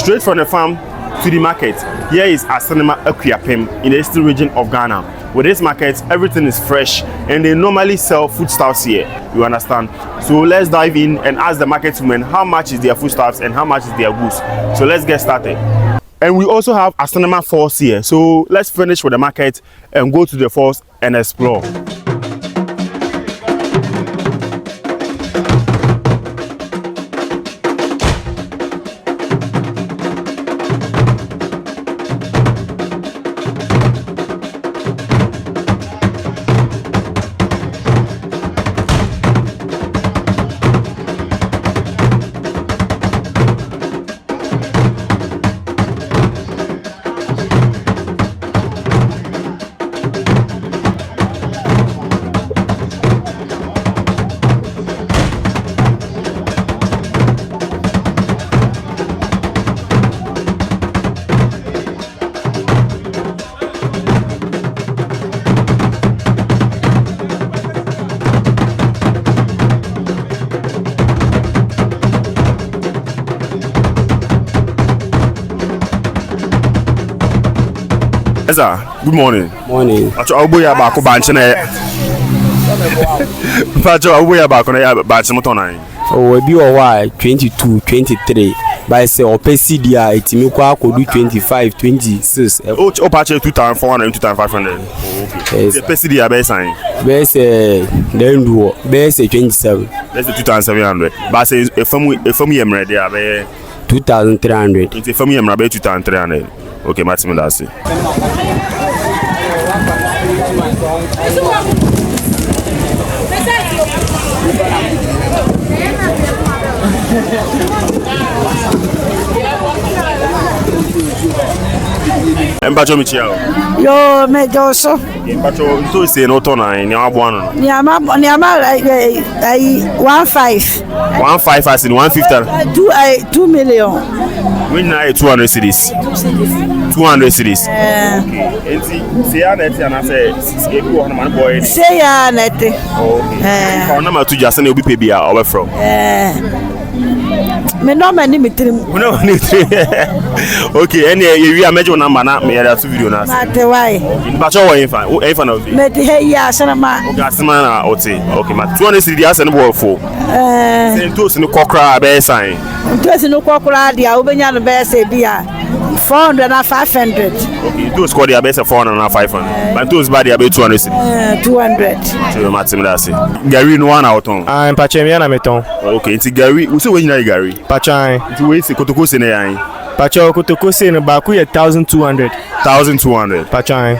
straight from the farm to the market. Here is Akuapem in the eastern region of Ghana. With this market, everything is fresh and they normally sell foodstuffs here. You understand? So let's dive in and ask the market women how much is their foodstuffs and how much is their goods. So let's get started. And we also have Asanema Falls here. So let's finish with the market and go to the falls and explore. Good morning. Morning. I'll be back on bench. I'll be back on a batch. Oh, be a while 22, 23. By say, or pay CDI, it's me could do 25, 26. Oh, patch 2,400, 2,500. Yes, pay CDI by sign. Best then do best 27. That's the 2,700. But say if from him ready, 2,300. It's from him, 2,300. Okay, maximum that's it. Mpacho michio. Yo mejoso. Mpacho so say no turn na ni abuano. Ni ama 15. 15 as in 150. 2 million. We na 200 cedis. 200 cedis. Enti say na eti na say ebi wo na man boy. Say ya na eti. Okay. Fa na ma tu jase na obi pe bia obe from. Me no mani mitrim. No ni three. Okay, any you measure number na me ya two video na. Mate why? Mpacho wo infan. O infan of. Me te he ya sanama. Okay, asema na oti. Okay, ma 200 cedis ase no bo fo. Say to se no kokra be sign. To se no kokra dia obenya no be say bia 400 and 500. Okay, those call the best 400 and 500. But those body about 200 cedis. 200. So maximum that's it. Gary no one out on. Ah, mpacho me na meton. Okay, it's Gary. We say when you Gary. Pachan. It's we say kotoko se na yan. Pacho kotoko se no ba ku 1,200. 1,200. Pachan.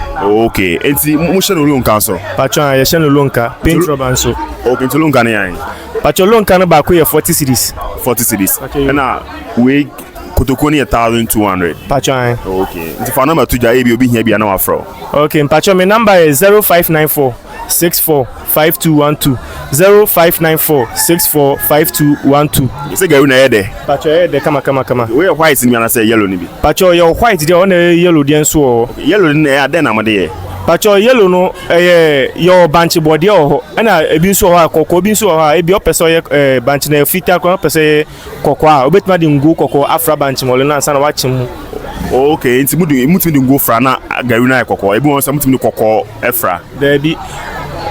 Okay, it's mo she no loan council. Pachan, ye she no loan ka. Paint robanso. Okay, to loan kan yan. Pacho loan kan ba ku 40 cedis. 40 cedis. Na we kotoko ni 1,200. Pachan. Okay. It's for number 2 ja e bi obi hia bia na wa fro. Okay, Pacho me number is 0594 645212 0594 645212. You say Gary na here there. Pacho here there kama. We white ni na say yellow ni bi. Pacho your white there on yellow there so. Yellow ni na there na mo there. Pacho yellow no your banchi body o na ebi nso ho akoko ebi nso ho ebi opeso ye banchi na fita ko opeso ye kokko a obetima di ngo kokko afra banchi mo le na ansa na wa chim. Okay, nti mutu ngo fra na Gary na kokko ebi won sa mutu kokko efra. There be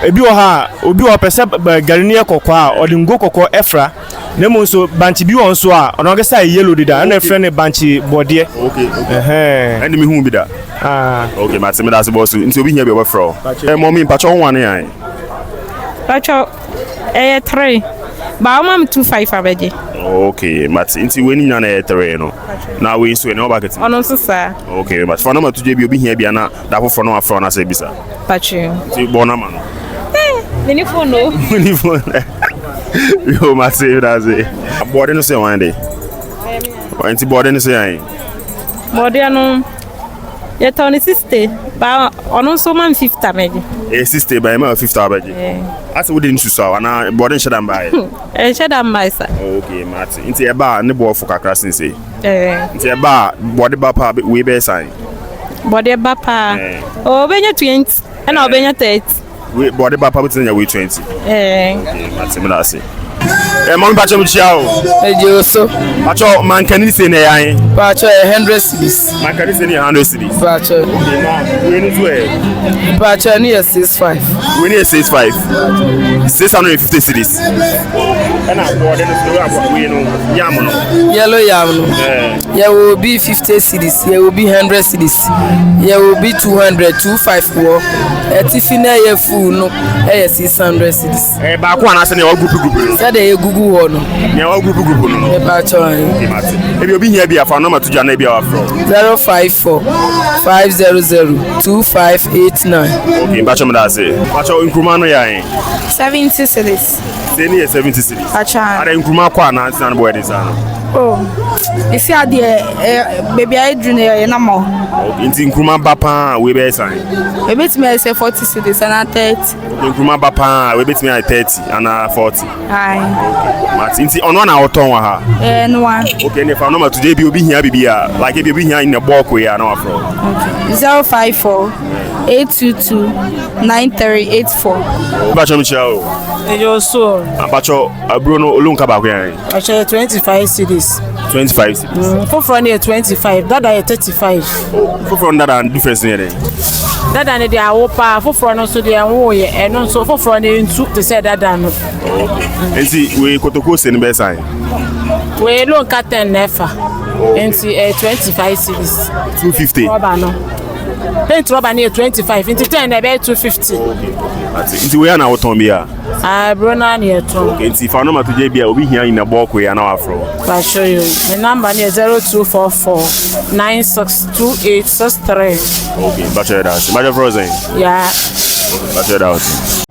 ebi o ha obi o pese Gary na kokko a o di ngo kokko efra na mo nso banchi bi won so a ono ge say yellow dida na efra ne banchi body. Okay. Eni mi hu bi da. Okay, Matthew, that's the boss. Into being here, be over from. Mommy, Pacho one eye. Pacho, 3. But I'm 2.5 already. Okay, Matthew, into winning on a terreno. Now we swing no bucket. Oh, no, sir. Okay, but for number 2 JB, be here, be an that for no front as a bisa. Pacho, Bonaman. Uniform, no. Uniform. You must say that's it. Boarding to say one day. Anti boarding to say, Mordiano. Yet on 60, but on so man 50 maybe. A sister by my 50 already. That's what didn't you saw, and I boarding shut down by. Shut down by side. Okay, Martin. Into a bar, and the ball for Cacrasin say. Into a bar, body bapa, we bear sign. Body bapa. Oh, when you're 20, and I'll be 30. We body bapa within your way 20. Okay, Martin, that's it. Mon Bacham Chow. So, Pacho, man can you say nay? Pacho 100 cities. Man can you say 100 cities? Pacho, Pacho near 65. We need 65. 650 cities. And I bought it. Yamono. Yellow yam. There will be 50 cities. There will be 100 cities. There will be 200, 254. A Tiffany full no. 600 cities. Back one, I said, all group. Said a Google one. Yeah, group. If you'll be here, be a phone number to Janne be our from 054 500 2589. Okay, Bacham that's it. Bacho in Kumano ya 70 cities. 70 cities. Acha. Are in Kumakwa na stand boy this Oh. If you are there, baby, I dream here no more. In Kuma Bapa, we be sign. Maybe it's me say 40 cities and 30. In Kuma Bapa, we bet me at 30 and 40. Aye. But in on one hour ton ha. No one. Okay, if I know today be here be like if you be here in the bulk we are now from. Okay. 054 822 9384. Bacham Chow. Ejo so. Bacho Bruno Olunka ba here. Ache 25 cities. 25 cities. For front 25, that are 35. For front that and difference there. That and they are opa for front so they are woye and no so for front into to say that dan. And see we kotoko se be sign. We loan captain nefa. Enti 25 cities. 250. Roba no. Paint rubber near 25. Into 10 about 250. Into we are now Tombia. Brona near 2. Okay, if I know to JB, will be here in the bulk we are now from. I'll show you. The number near 0244 962863. Okay, Bachelor Dance. Bachelor Frozen. Yeah. Bachelor Dance.